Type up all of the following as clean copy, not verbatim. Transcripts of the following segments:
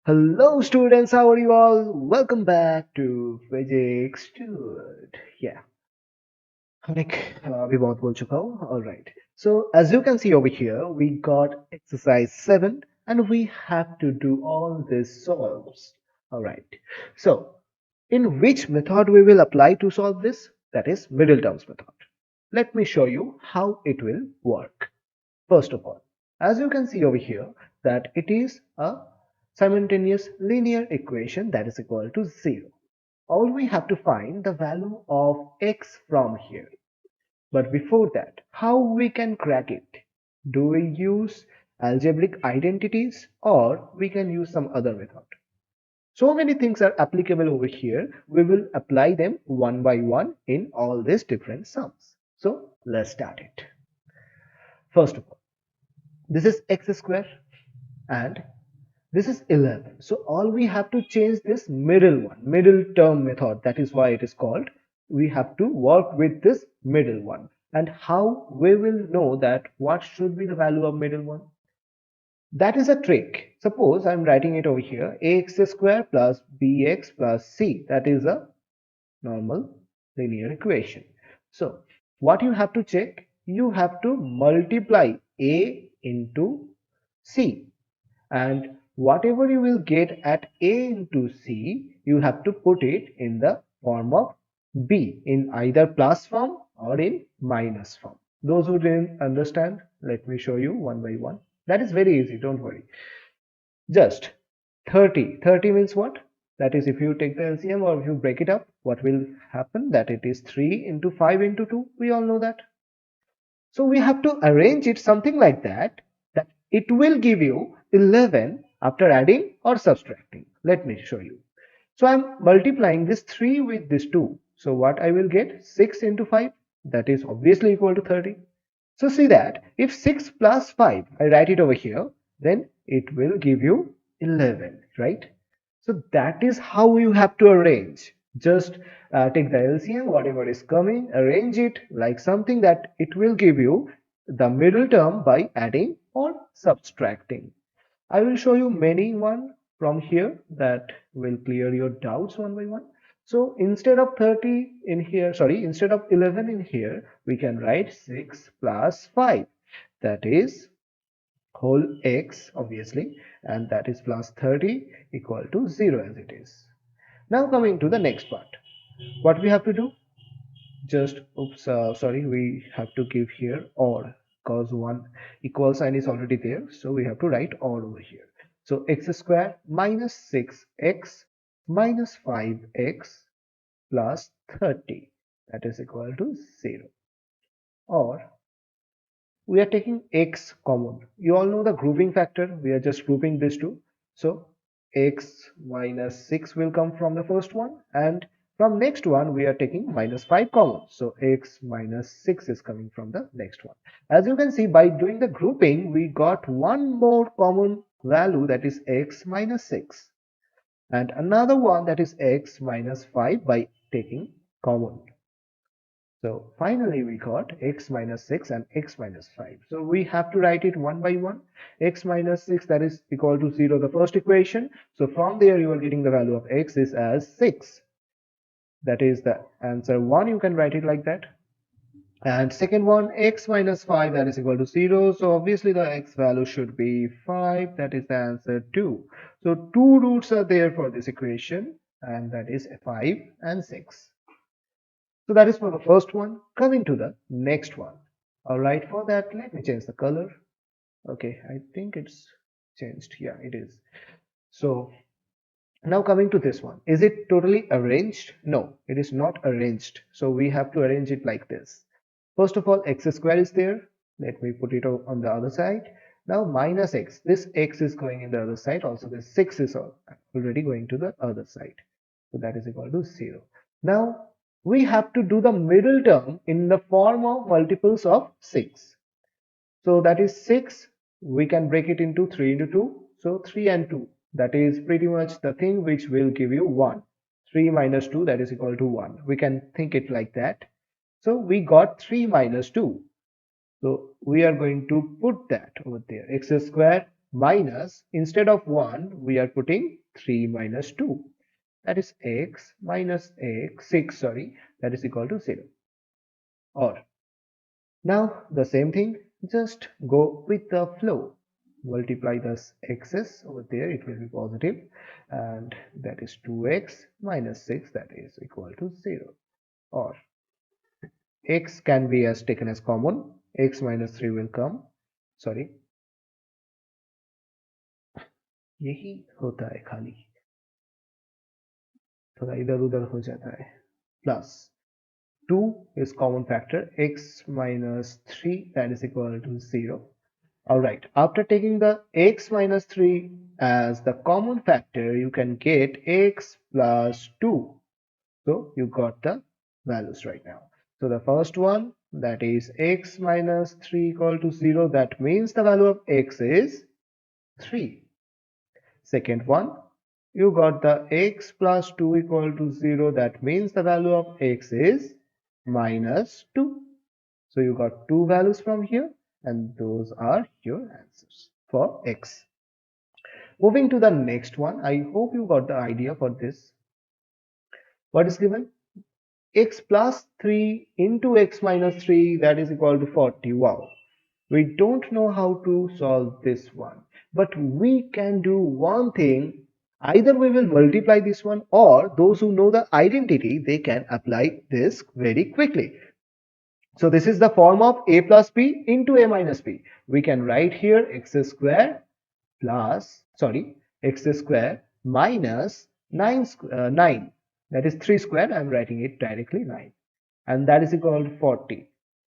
Hello students, how are you all? Welcome back to Physics Dude. Yeah, Nick, अभी बहुत बोल चुका हूँ. All right. So as you can see over here, we got exercise 7 and we have to do all these solves. All right. So in which method we will apply to solve this? That is middle terms method. Let me show you how it will work. First of all, as you can see over here, that it is a simultaneous linear equation that is equal to 0. All we have to find the value of x from here. But before that, how we can crack it? Do we use algebraic identities or we can use some other method? So many things are applicable over here. We will apply them one by one in all these different sums. So let's start it. First of all, this is x square and this is 11. So all we have to change this middle one, middle term method. That is why it is called. We have to work with this middle one. And how we will know that what should be the value of middle one? That is a trick. Suppose I'm writing it over here. Ax square plus bx plus c. That is a normal linear equation. So what you have to check? You have to multiply a into c, and whatever you will get at a into c, you have to put it in the form of b, in either plus form or in minus form. Those who didn't understand, let me show you one by one. That is very easy, don't worry. Just 30 means what? That is, if you take the LCM or if you break it up, what will happen? That it is 3 into 5 into 2. We all know that. So we have to arrange it something like that, that it will give you 11 after adding or subtracting. Let me show you. So I'm multiplying this 3 with this 2. So what I will get? 6 into 5. That is obviously equal to 30. So see that if 6 plus 5, I write it over here, then it will give you 11, right? So that is how you have to arrange. Just take the LCM, whatever is coming, arrange it like something that it will give you the middle term by adding or subtracting. I will show you many one from here that will clear your doubts one by one. So instead of 30 in here, sorry, instead of 11 in here, we can write 6 plus 5. That is whole x obviously, and that is plus 30 equal to 0 as it is. Now coming to the next part, what we have to do? Just sorry, we have to give here or, because one equal sign is already there, so we have to write or over here. So x square minus 6x minus 5x plus 30, that is equal to 0. Or we are taking x common. You all know the grouping factor. We are just grouping these two. So x minus 6 will come from the first one, and from next one we are taking minus 5 common. So x minus 6 is coming from the next one. As you can see, by doing the grouping, we got one more common value, that is x minus 6, and another one, that is x minus 5, by taking common. So finally we got x minus 6 and x minus 5. So we have to write it one by one. X minus 6, that is equal to 0, the first equation. So from there you are getting the value of x is as 6. That is the answer 1. You can write it like that. And second one, x minus 5, that is equal to 0. So obviously the x value should be 5. That is the answer 2. So two roots are there for this equation, and that is 5 and 6. So that is for the first one. Coming to the next one. All right, for that, let me change the color. Okay, I think it's changed. Yeah, it is. So now coming to this one. Is it totally arranged? No, it is not arranged. So we have to arrange it like this. First of all, x square is there. Let me put it on the other side. Now minus x. This x is going in the other side. Also this 6 is already going to the other side. So that is equal to 0. Now we have to do the middle term in the form of multiples of 6. So that is 6. We can break it into 3 into 2. So 3 and 2. That is pretty much the thing which will give you 1. 3 minus 2, that is equal to 1. We can think it like that. So we got 3 minus 2. So we are going to put that over there. X square minus, instead of 1, we are putting 3 minus 2. That is x minus x, 6, sorry, that is equal to 0. Or now the same thing, just go with the flow. Multiply this x's over there, it will be positive, and that is 2x minus 6, that is equal to 0. Or x can be as taken as common, x minus 3 will come, sorry, यही होता है खाली, थोड़ा इधर उधर हो जाता है, plus 2 is common factor, x minus 3, that is equal to 0. Alright, after taking the x minus 3 as the common factor, you can get x plus 2. So you got the values right now. So the first one, that is x minus 3 equal to 0, that means the value of x is 3. Second one, you got the x plus 2 equal to 0, that means the value of x is minus 2. So you got two values from here, and those are your answers for x. Moving to the next one, I hope you got the idea for this. What is given? X plus 3 into x minus 3, that is equal to 40. Wow. We don't know how to solve this one, but we can do one thing. Either we will multiply this one, or those who know the identity, they can apply this very quickly. So this is the form of a plus b into a minus b. We can write here x square plus, sorry, x square minus 9, that is 3 square. I am writing it directly 9, and that is equal to 40.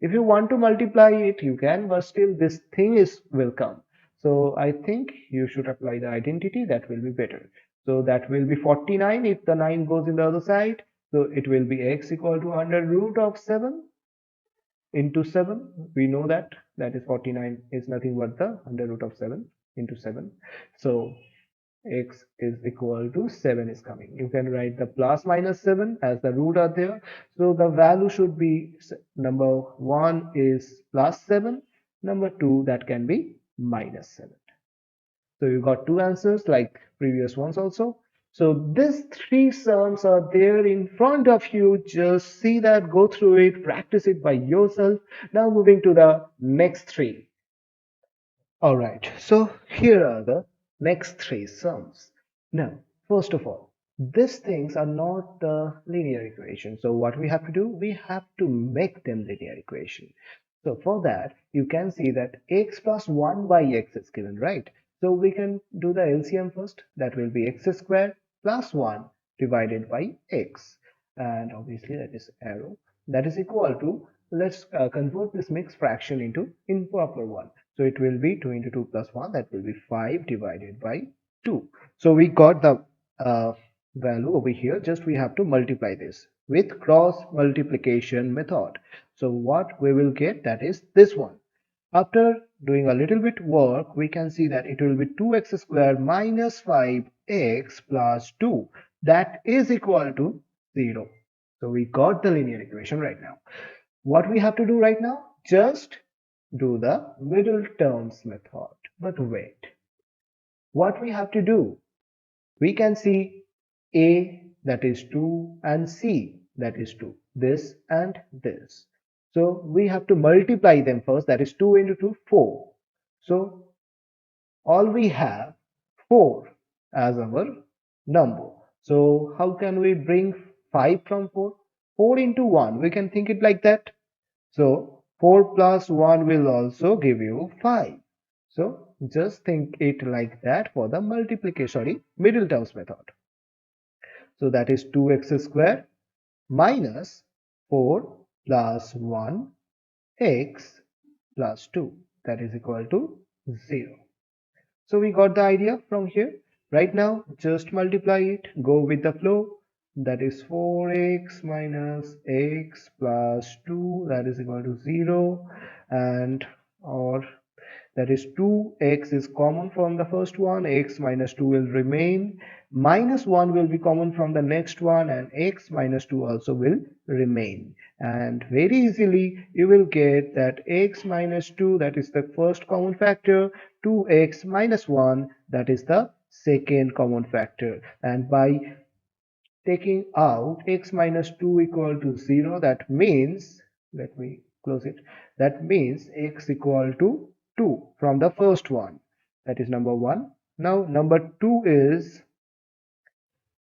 If you want to multiply it, you can, but still this thing is will come. So I think you should apply the identity, that will be better. So that will be 49 if the 9 goes in the other side. So it will be x equal to under root of 7 into 7. We know that that is 49 is nothing but the under root of 7 into 7. So x is equal to 7 is coming. You can write the plus minus 7 as the root are there. So the value should be, number 1 is plus 7, number 2 that can be minus 7. So you got two answers like previous ones also. So these three sums are there in front of you. Just see that, go through it, practice it by yourself. Now moving to the next three. All right, so here are the next three sums. Now, first of all, these things are not the linear equation. So what we have to do, we have to make them linear equation. So for that, you can see that x plus 1 by x is given, right? So we can do the LCM first. That will be x squared plus 1 divided by x. And obviously that is arrow. That is equal to, let's convert this mixed fraction into improper one. So it will be 2 into 2 plus 1, that will be 5 divided by 2. So we got the value over here. Just we have to multiply this with cross multiplication method. So what we will get, that is this one. After doing a little bit work, we can see that it will be 2x squared minus 5x plus 2. That is equal to 0. So we got the linear equation right now. What we have to do right now? Just do the middle terms method. But wait, what we have to do? We can see A, that is 2, and C, that is 2. This and this. So we have to multiply them first. That is 2 into 2, 4. So all we have 4 as our number. So how can we bring 5 from 4? 4 into 1. We can think it like that. So 4 plus 1 will also give you 5. So just think it like that for the multiplication, sorry, middle terms method. So that is 2x square minus 4 plus 1 x plus 2, that is equal to 0. So we got the idea from here. Right now, just multiply it, go with the flow. That is 4x minus x plus 2, that is equal to 0. And or That is 2x is common from the first one, x minus 2 will remain, minus 1 will be common from the next one, and x minus 2 also will remain. And very easily you will get that x minus 2, that is the first common factor, 2x minus 1, that is the second common factor. And by taking out x minus 2 equal to 0, that means, let me close it, that means x equal to 2 from the first one. That is number 1. Now number 2 is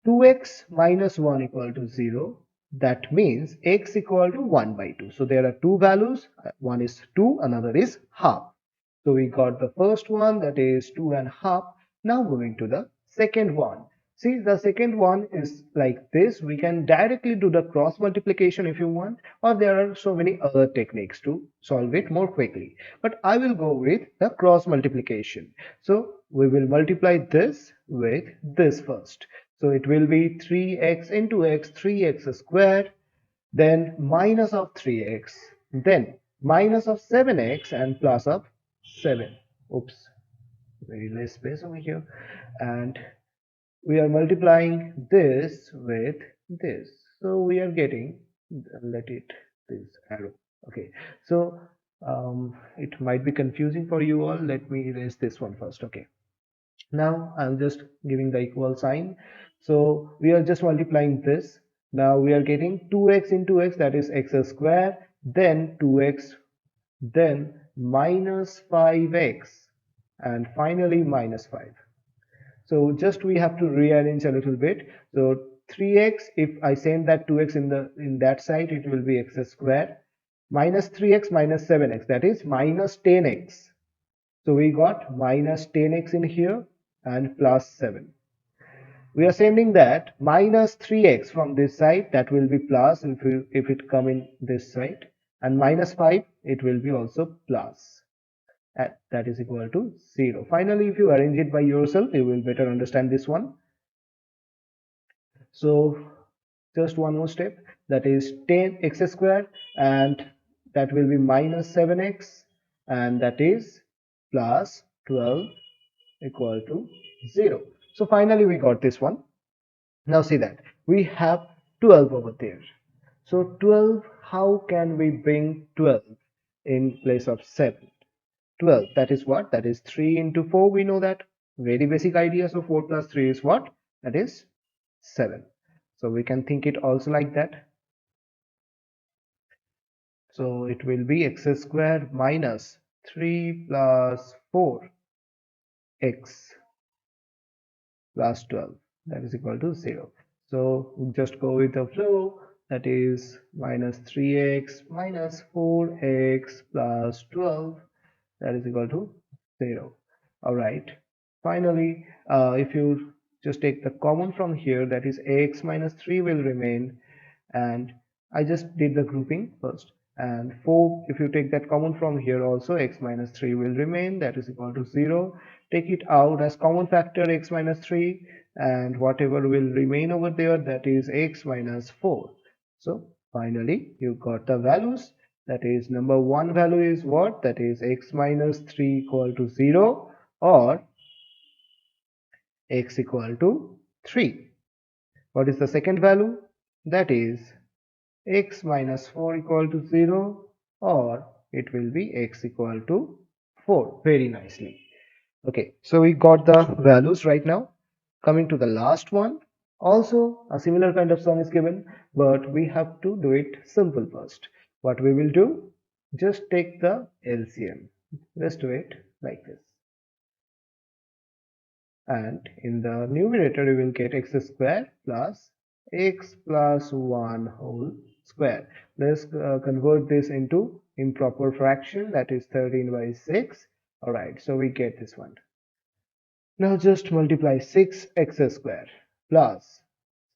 2x minus 1 equal to 0. That means x equal to 1 by 2. So there are two values. One is 2, another is half. So we got the first one, that is 2 and half. Now moving to the second one. See, the second one is like this. We can directly do the cross multiplication if you want, or there are so many other techniques to solve it more quickly. But I will go with the cross multiplication. So we will multiply this with this first. So it will be 3x into x, 3x squared, then minus of 3x, then minus of 7x and plus of 7. Oops, very less space over here. And we are multiplying this with this. So we are getting, let it, this arrow. Okay, so it might be confusing for you all. Let me erase this one first. Okay. Now I'm just giving the equal sign. So we are just multiplying this. Now we are getting 2x into x, that is x squared, then 2x, then minus 5x, and finally minus 5. So just we have to rearrange a little bit. So 3x, if I send that 2x in that side, it will be x squared, minus 3x minus 7x, that is minus 10x. So we got minus 10x in here and plus 7. We are sending that minus 3x from this side, that will be plus if it come in this side, and minus 5, it will be also plus. And that is equal to 0. Finally, if you arrange it by yourself, you will better understand this one. So just one more step, that is 10x squared, and that will be minus 7x, and that is plus 12 equal to 0. So finally we got this one. Now see that we have 12 over there. So 12, how can we bring 12 in place of 7? 12, that is what? That is 3 into 4, we know that. Very basic idea. So 4 plus 3 is what? That is 7. So we can think it also like that. So it will be x squared minus 3 plus 4x plus 12, that is equal to 0. So just go with the flow, that is minus 3x minus 4x plus 12, that is equal to 0. All right. Finally, if you just take the common from here, that is x minus 3 will remain, and I just did the grouping first. And 4, if you take that common from here also, x minus 3 will remain, that is equal to 0. Take it out as common factor x minus 3, and whatever will remain over there, that is x minus 4. So finally you got the values. That is, number 1 value is what? That is x minus 3 equal to 0, or x equal to 3. What is the second value? That is x minus 4 equal to 0, or it will be x equal to 4. Very nicely. Okay, so we got the values right now. Coming to the last one, also a similar kind of sum is given, but we have to do it simple first. What we will do, just take the LCM. Let's do it like this. And in the numerator you will get x squared plus x plus 1 whole square. Let's convert this into improper fraction, that is 13 by 6. Alright, so we get this one. Now just multiply 6x squared plus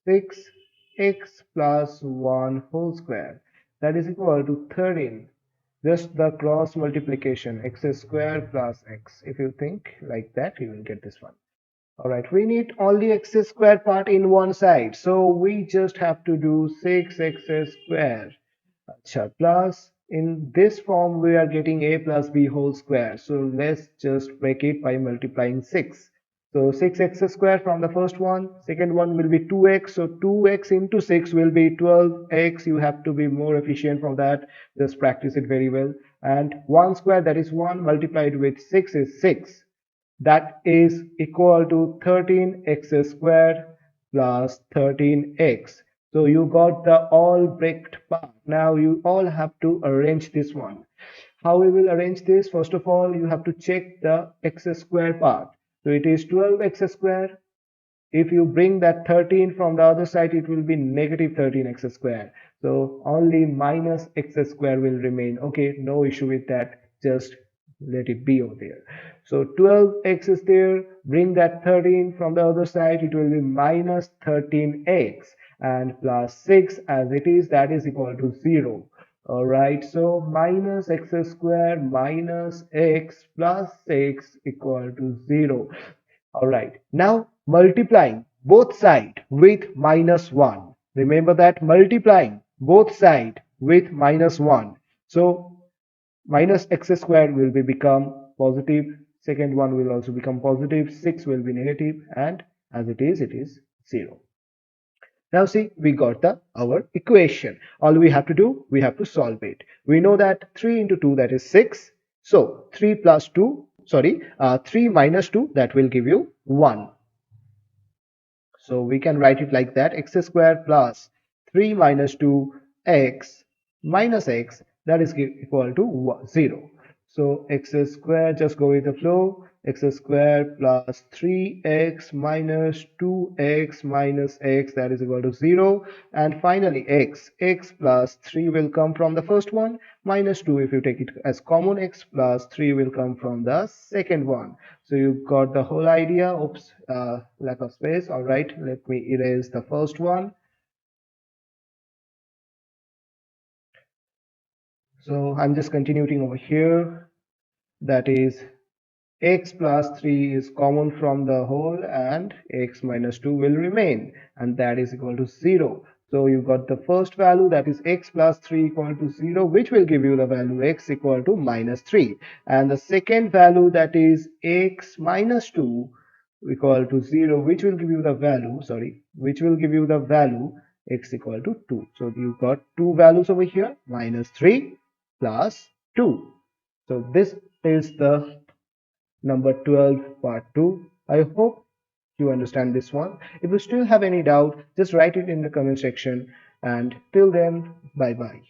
6x plus 1 whole square, that is equal to 13. Just the cross multiplication, x squared plus x. If you think like that, you will get this one. Alright, we need only x squared part in one side, so we just have to do 6x squared. Acha, plus in this form we are getting a plus b whole square. So let's just break it by multiplying 6. So 6x square from the first one, second one will be 2x. So 2x into 6 will be 12x. You have to be more efficient from that. Just practice it very well. And 1 square, that is 1, multiplied with 6 is 6. That is equal to 13x squared plus 13x. So you got the all bricked part. Now you all have to arrange this one. How we will arrange this? First of all, you have to check the x square part. So it is 12x square. If you bring that 13 from the other side, it will be negative 13x square. So only minus x square will remain. Okay, no issue with that. Just let it be over there. So 12x is there. Bring that 13 from the other side. It will be minus 13x and plus 6 as it is. That is equal to 0. All right. So minus x square minus x plus 6 equal to 0. All right. Now multiplying both sides with minus 1. Remember that multiplying both sides with minus 1. So minus x squared will be become positive. Second one will also become positive. 6 will be negative, and as it is 0. Now see, we got our equation. All we have to do, we have to solve it. We know that 3 into 2, that is 6. So 3 plus 2, 3 minus 2, that will give you 1. So we can write it like that: x squared plus 3 minus 2x minus x, that is equal to 0. So x squared, just go with the flow, x squared plus 3x minus 2x minus x, that is equal to 0. And finally x plus 3 will come from the first one, minus 2, if you take it as common, x plus 3 will come from the second one. So you got the whole idea. Oops, lack of space. All right, let me erase the first one. So I'm just continuing over here. That is x plus 3 is common from the whole, and x minus 2 will remain, and that is equal to 0. So you got the first value, that is x plus 3 equal to 0, which will give you the value x equal to minus 3. And the second value, that is x minus 2 equal to 0, which will give you the value, x equal to 2. So you got two values over here, minus 3 plus 2. So this is the number 12 part 2. I hope you understand this one. If you still have any doubt, just write it in the comment section, and till then, bye bye.